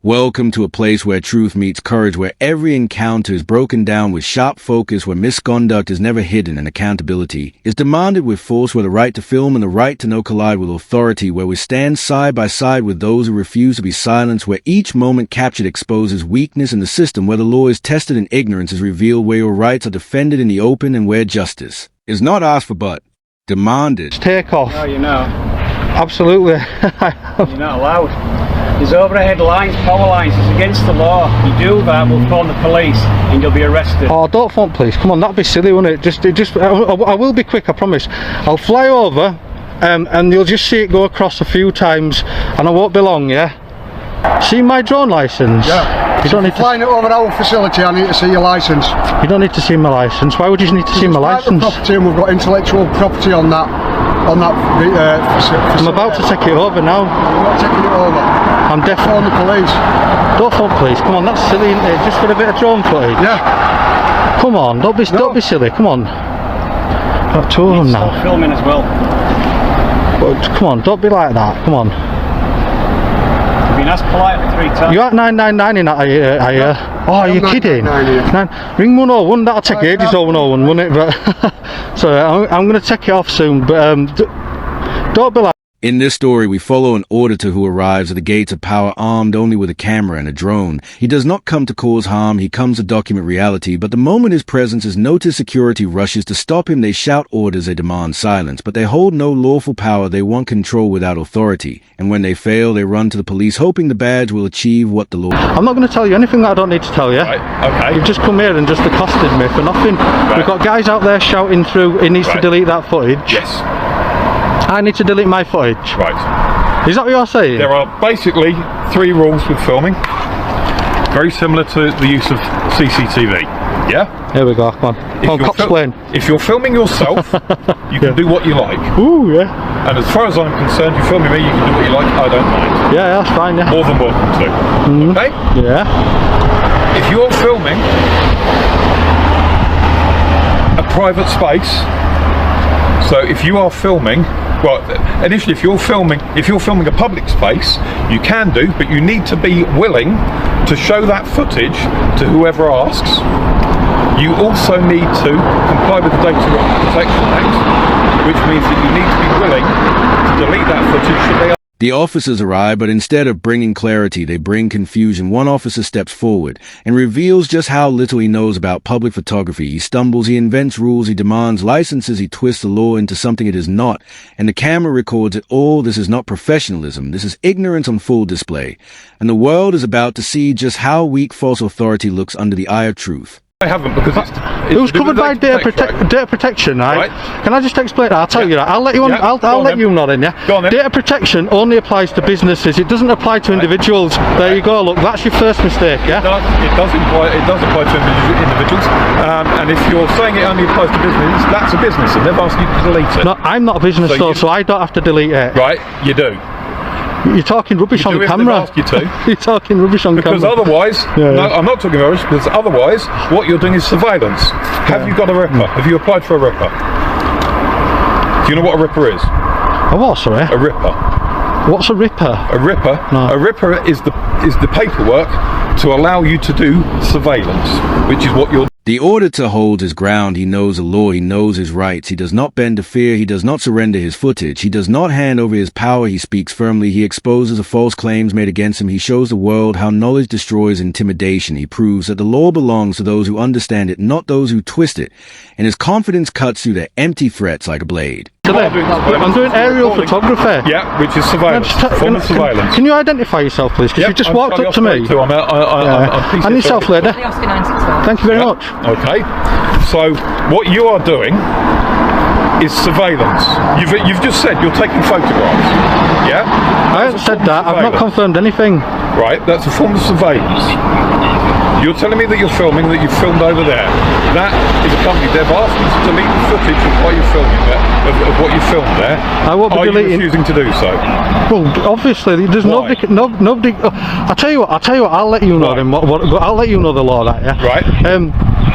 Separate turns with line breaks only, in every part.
Welcome to a place where truth meets courage, where every encounter is broken down with sharp focus, where misconduct is never hidden and accountability is demanded with force, where the right to film and the right to know collide with authority, where we stand side by side with those who refuse to be silenced, where each moment captured exposes weakness in the system, where the law is tested and ignorance is revealed, where your rights are defended in the open, and where justice is not asked for but demanded.
Take off.
No, you're not.
Absolutely.
You're not allowed. There's overhead lines, power lines, it's against the law. You do that, we'll phone the police and you'll be arrested.
Oh, don't phone police. Come on, that'd be silly, wouldn't it? I will be quick, I promise. I'll fly over and you'll just see it go across a few times and I won't be long, yeah? See my drone licence?
Yeah.
You don't need to...
Flying it over our facility, I need to see your licence.
You don't need to see my licence. Why would you need to see my licence?
Property, and we've got intellectual property on that facility.
I'm about to take it over now.
You're not taking it over.
I'm definitely...
Phone the police.
Don't phone police. Come on, that's silly, isn't it? Just for a bit of drone footage.
Yeah.
Come on, don't be silly. Come on. Got two of them now.
Stop filming as well.
But, come on, don't be like that. Come on.
You've been asked politely 3 times.
You at 999 in that, are you? Oh, are you kidding? Ring 101, that'll take ages, 101, won't it? But, sorry, I'm going to take it off soon, but don't be like...
In this story, we follow an auditor who arrives at the gates of power armed only with a camera and a drone. He does not come to cause harm, he comes to document reality, but the moment his presence is noticed, security rushes to stop him. They shout orders, they demand silence, but they hold no lawful power, they want control without authority. And when they fail, they run to the police, hoping the badge will achieve what the law...
I'm not going to tell you anything that I don't need to tell you.
Right, okay.
You've just come here and just accosted me for nothing.
Right.
We've got guys out there shouting through, he needs to delete that footage.
Yes.
I need to delete my footage.
Right.
Is that what you're saying?
There are basically 3 rules with filming, very similar to the use of CCTV. Yeah?
Here we go, come on. Come on, explain.
If you're filming yourself, you can do what you like.
Ooh, yeah.
And as far as I'm concerned, you're filming me, you can do what you like, I don't mind.
Yeah, that's fine, yeah.
More than welcome to. Okay?
Yeah.
If you're filming a private space, so if you are filming, well, initially if you're filming a public space, you can do, but you need to be willing to show that footage to whoever asks. You also need to comply with the Data Protection Act, which means that you need to be willing to delete that footage should they...
The officers arrive, but instead of bringing clarity, they bring confusion. One officer steps forward and reveals just how little he knows about public photography. He stumbles, he invents rules, he demands licenses, he twists the law into something it is not, and the camera records it all. This is not professionalism. This is ignorance on full display. And the world is about to see just how weak false authority looks under the eye of truth.
I haven't, because it's
it was covered by data protection, right? Can I just explain that? I'll tell you that. I'll let you on. I'll let you know then. Yeah.
Go on then.
Data protection only applies to businesses. It doesn't apply to individuals. There you go. Look, that's your first mistake. Yeah.
It does apply to individuals. And if you're saying it only applies to businesses, that's a business, and they've asked you to delete it.
No, I'm not a business so I don't have to delete it.
Right, you do.
You're talking rubbish on camera.
Asked you to.
You're talking rubbish on camera.
Because otherwise, no, I'm not talking rubbish, because otherwise, what you're doing is surveillance. Have you got a ripper? Have you applied for a ripper? Do you know what a ripper is?
A what, sorry?
A ripper.
What's a ripper?
A ripper?
No.
A ripper is the paperwork to allow you to do surveillance, which is what you're...
The auditor holds his ground. He knows the law. He knows his rights. He does not bend to fear. He does not surrender his footage. He does not hand over his power. He speaks firmly. He exposes the false claims made against him. He shows the world how knowledge destroys intimidation. He proves that the law belongs to those who understand it, not those who twist it. And his confidence cuts through their empty threats like a blade.
I'm doing aerial photography.
Yeah, which is surveillance. Form of surveillance.
Can you identify yourself, please? Because you just walked up to me.
And
yourself, lady. Thank you very much.
Okay. So what you are doing is surveillance. You've just said you're taking photographs. Yeah.
I haven't said that. I've not confirmed anything.
Right. That's a form of surveillance. You're telling me that you're filming, that you've filmed over there. That is a company. They've asked you to delete the footage of what you're filming there, of what you filmed there.
I won't be deleting.
Are you refusing to do so?
Well, obviously, there's nobody. I'll tell you what. I'll let you know then. I'll let you know the law, that yeah.
Right.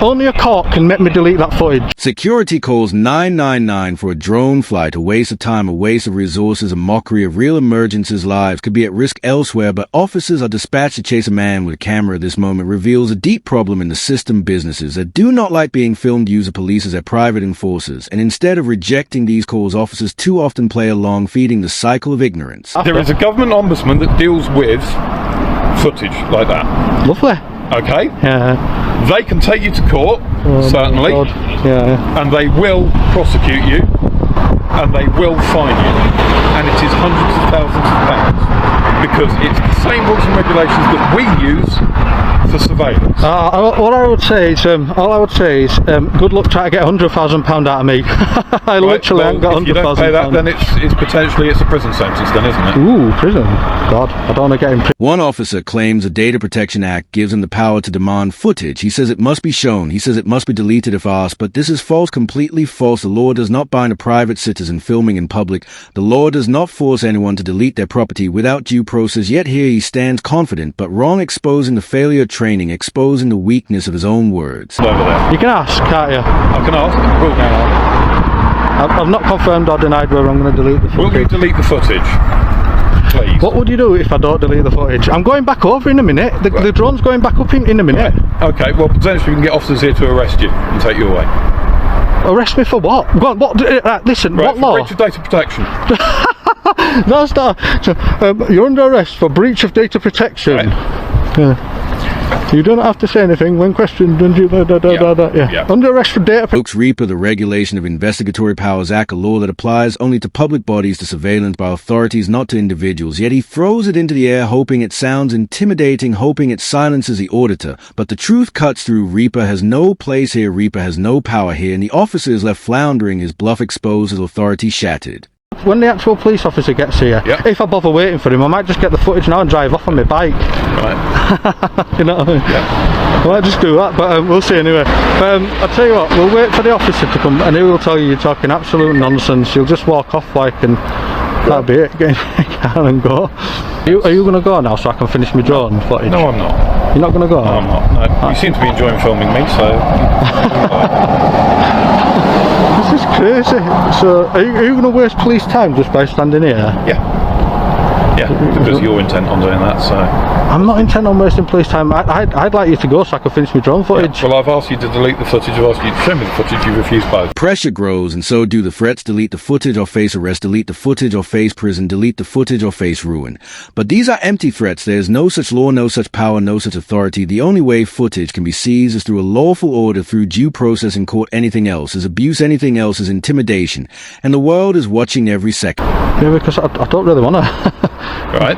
Only a court can make me delete that footage.
Security calls 999 for a drone flight, a waste of time, a waste of resources, a mockery of real emergencies. Lives could be at risk elsewhere, but officers are dispatched to chase a man with a camera. This moment reveals a deep problem in the system. Businesses that do not like being filmed use the police as their private enforcers, and instead of rejecting these calls, officers too often play along, feeding the cycle of ignorance.
There is a government ombudsman that deals with footage like that.
Lovely.
Okay?
Yeah.
They can take you to court, certainly,
yeah.
and they will prosecute you, and they will fine you, and it is hundreds of thousands of pounds, because it's the same rules and regulations that we use for surveillance.
All I would say is, good luck trying to get £100,000 out of me. I literally haven't got £100,000.
If you don't pay that, then it's potentially a prison sentence, then, isn't it?
Ooh, prison. God, I don't want to get in prison.
One officer claims the Data Protection Act gives him the power to demand footage. He says it must be shown. He says it must be deleted if asked, but this is false, completely false. The law does not bind a private citizen filming in public. The law does not force anyone to delete their property without due process, yet here he stands confident but wrong, exposing the failure of training, exposing the weakness of his own words.
Over there.
You can ask, can't you?
I can ask. Will now.
I've not confirmed or denied whether I'm going to delete the footage.
Will you delete the footage? Please.
What would you do if I don't delete the footage? I'm going back over in a minute. The drone's going back up in a minute.
Right. Okay, well, potentially we can get officers here to arrest you and take you away.
Arrest me for what? What? Listen,
Right,
what
for
law?
breach of data protection.
That's not. You're under arrest for breach of data protection.
Right.
Yeah. You don't have to say anything when questioned. Yeah. Under arrest for data protection.
Folks, REPA, the Regulation of Investigatory Powers Act, a law that applies only to public bodies, to surveillance by authorities, not to individuals. Yet he throws it into the air, hoping it sounds intimidating, hoping it silences the auditor. But the truth cuts through. REPA has no place here. REPA has no power here, and the officer is left floundering, his bluff exposed, his authority shattered.
When the actual police officer gets here, if I bother waiting for him, I might just get the footage now and drive off on my bike.
Right.
You know what I mean?
Yeah.
I might just do that, but we'll see anyway. I'll tell you what, we'll wait for the officer to come and he will tell you you're talking absolute nonsense. You'll just walk off like, and that'll be it. Get in the car and go. Are you going to go now so I can finish my drone footage?
No, I'm not.
You're not going to go?
No, I'm not. No. You seem to be enjoying filming me, so...
This is crazy. So, are you going to waste police time just by standing here?
Yeah. Yeah, because you're intent on doing that, so...
I'm not intent on wasting police time. I'd like you to go so I can finish my drone footage.
Yeah. Well, I've asked you to delete the footage, I've asked you to show me the footage, you refused both.
Pressure grows, and so do the threats. Delete the footage or face arrest, delete the footage or face prison, delete the footage or face ruin. But these are empty threats. There is no such law, no such power, no such authority. The only way footage can be seized is through a lawful order, through due process in court. Anything else is abuse, anything else is intimidation. And the world is watching every second.
Yeah, because I don't really want to.
Right?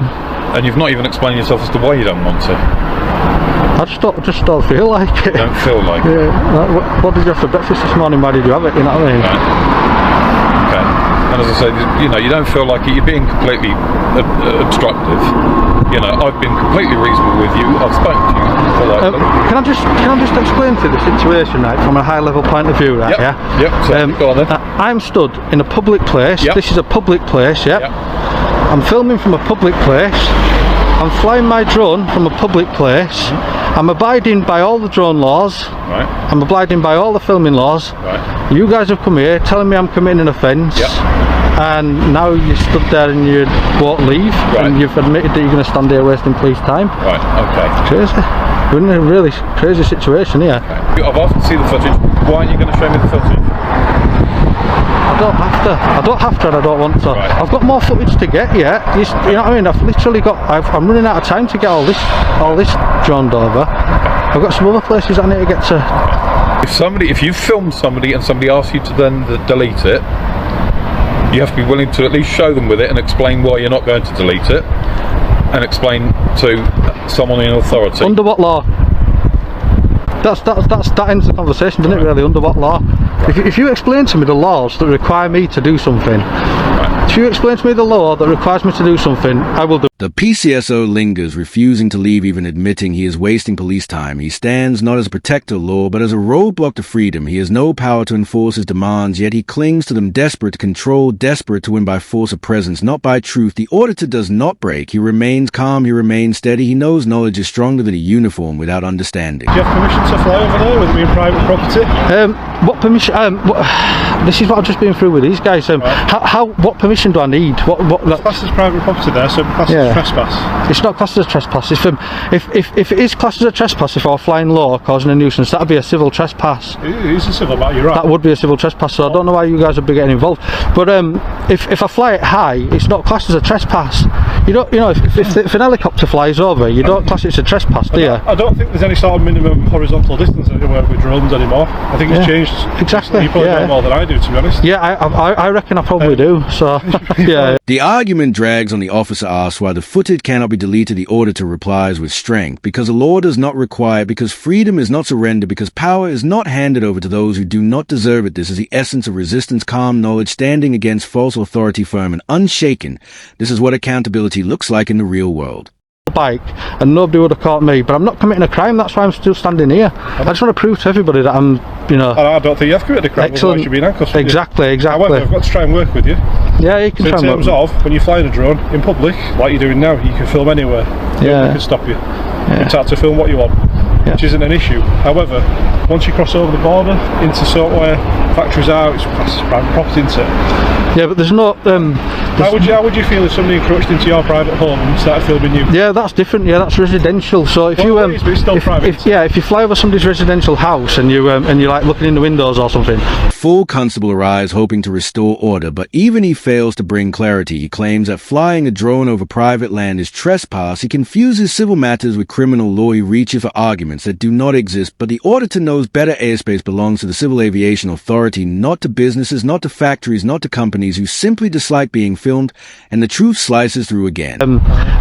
And you've not even explained yourself as to why you don't want to.
I just don't feel like it.
You don't feel like it?
Yeah. What did you have for breakfast this morning? Why did you have it? You know what I mean?
Right. Okay. And as I said, you know, you don't feel like it. You're being completely obstructive. You know, I've been completely reasonable with you. I've spoken to you politely.
Can I just explain to you the situation, right, from a high level point of view, right?
Yep.
Yeah.
Yep. So go on then.
I'm stood in a public place.
Yep.
This is a public place. Yep.
Yep.
I'm filming from a public place. I'm flying my drone from a public place. I'm abiding by all the drone laws.
Right.
I'm abiding by all the filming laws.
Right.
You guys have come here telling me I'm committing an offence.
Yep.
And now you stood there and you won't leave.
Right.
And you've admitted that you're going to stand here wasting police time.
Right. Okay.
Crazy. We're in a really crazy situation here.
Okay. I've asked to see the footage. Why aren't you going to show me the footage?
I don't have to and I don't want to.
Right.
I've got more footage to get yet. You know what I mean? I've literally got, I'm running out of time to get all this droned over. I've got some other places I need to get to.
If you filmed somebody and somebody asks you to then delete it, you have to be willing to at least show them with it and explain why you're not going to delete it, and explain to someone in authority.
Under what law? That ends the conversation, doesn't it, really? Under what law? If you explain to me the laws that require me to do something, if you explain to me the law that requires me to do something, I will do.
The PCSO lingers, refusing to leave, even admitting he is wasting police time. He stands not as a protector of law, but as a roadblock to freedom. He has no power to enforce his demands, yet he clings to them, desperate to control, desperate to win by force of presence, not by truth. The auditor does not break. He remains calm, he remains steady. He knows knowledge is stronger than a uniform without understanding.
Do you have permission, sir?
to fly over there with it being private property?
What permission? This is what I've just been through with these guys. What permission do I need?
It's classed as private property there, so it's classed as trespass.
It's not classed as trespass. If it is classed as a trespass, if I were flying low or causing a nuisance, that would be a civil trespass.
It is a civil matter, you're right.
That would be a civil trespass. So I don't know why you guys would be getting involved. But if I fly it high, it's not classed as a trespass. If an helicopter flies over, you don't class it as a trespass, do you?
I don't think there's any sort of minimum horizontal distance anywhere with drones anymore. I think it's changed.
Exactly.
You probably know more than I do, to be honest.
Yeah, I reckon I probably do. So yeah.
The argument drags on. The officer asks why the footage cannot be deleted. The auditor replies with strength, because the law does not require it, because freedom is not surrendered, because power is not handed over to those who do not deserve it. This is the essence of resistance, calm knowledge, standing against false authority, firm and unshaken. This is what accountability looks like in the real world.
Bike and nobody would have caught me, but I'm not committing a crime. That's why I'm still standing here. I just want to prove to everybody that I'm,
I don't think you have committed a crime.
Excellent.
You've been handcuffed.
Exactly.
However, I've got to try and work with you.
Yeah, you can
so
try and work.
in terms of when you're flying a drone in public, like you're doing now, you can film anywhere. Nobody can stop you. You're entitled to film what you want, which isn't an issue. However, once you cross over the border into sort of where factories are, it's private property, isn't it?
Yeah, but there's no.
How would you feel if somebody encroached into your private home and started filming you?
Yeah, that's different. Yeah, that's residential. So if
but it's still private.
If you fly over somebody's residential house and you're like looking in the windows or something.
Full constable arrives hoping to restore order, but even he fails to bring clarity. He claims that flying a drone over private land is trespass. He confuses civil matters with criminal law. He reaches for arguments that do not exist, but the auditor knows better. Airspace belongs to the Civil Aviation Authority, not to businesses, not to factories, not to companies who simply dislike being filmed, and the truth slices through again.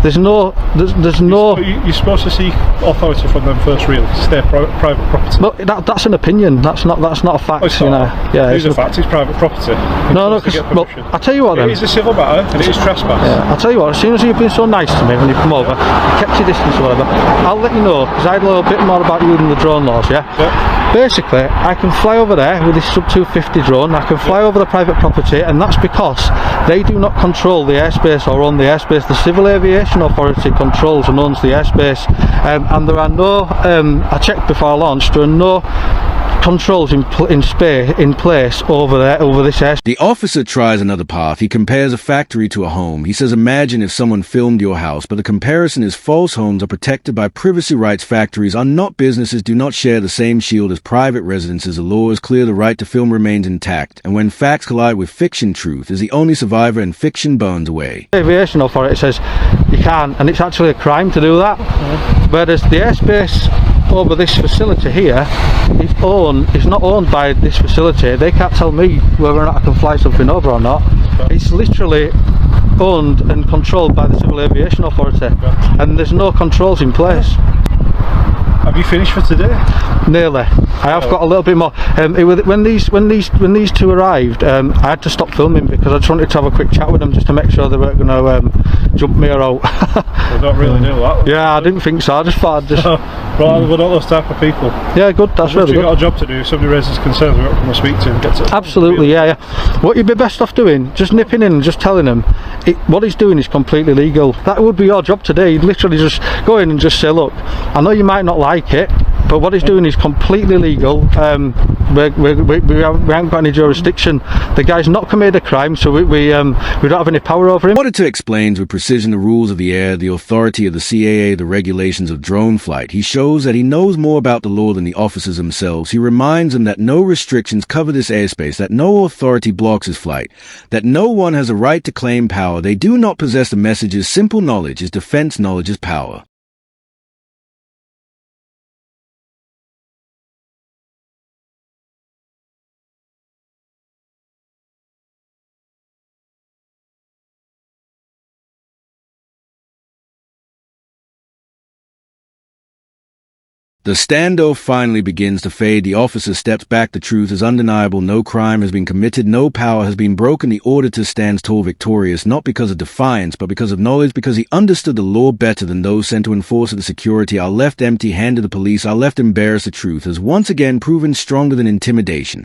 There's no.
You're supposed to seek authority from them first, really. It's their private property.
But that's an opinion. That's not a fact.
It's a fact. It's private property.
No, because I tell you what. Then
it is a civil matter and it is trespass.
Yeah, I'll tell you what. As soon as you've been so nice to me when you come over, you kept your distance or whatever, I'll let you know, because I know a bit more about you than the drone laws. Yeah. Basically, I can fly over there with this sub 250 drone. I can fly over the private property, and that's because they do not control the airspace or own the airspace. The Civil Aviation Authority controls and owns the airspace, and there are no. I checked before I launched. There are no controls in place over this airspace.
The officer tries another path. He compares a factory to a home. He says, imagine if someone filmed your house, but the comparison is false. Homes are protected by privacy rights. Factories are not businesses, do not share the same shield as private residences. The law is clear. The right to film remains intact. And when facts collide with fiction, truth is the only survivor and fiction burns away.
The Aviation Authority says you can't, and it's actually a crime to do that. Whereas the airspace over this facility here is not owned by this facility. They can't tell me whether or not I can fly something over or not. It's literally owned and controlled by the Civil Aviation Authority, and there's no controls in place.
Have you finished for today?
Nearly. I have got a little bit more. When these two arrived, I had to stop filming because I just wanted to have a quick chat with them just to make sure they weren't going to jump me out.
They don't really do that.
Yeah, I didn't think so. I just thought I'd just.
Well, we're not those type of people.
Yeah, good. That's really good.
You've got a job to do. If somebody raises concerns, we've got to come and speak to him.
Absolutely, yeah. What you'd be best off doing, just nipping in and just telling him what he's doing is completely legal. That would be your job today. You'd literally just go in and just say, look, I know you might not like it, but what he's doing is completely legal. We haven't got any jurisdiction. The guy's not committed a crime, so we don't have any power over him.
Auditor explains with precision the rules of the air, the authority of the CAA, the regulations of drone flight. He shows that he knows more about the law than the officers themselves. He reminds them that no restrictions cover this airspace, that no authority blocks his flight, that no one has a right to claim power. They do not possess the messages. Simple knowledge is defense, knowledge is power. The standoff finally begins to fade. The officer steps back. The truth is undeniable. No crime has been committed. No power has been broken. The auditor stands tall victorious, not because of defiance, but because of knowledge, because he understood the law better than those sent to enforce it. The security are left empty-handed. The police are left embarrassed. The truth has once again proven stronger than intimidation.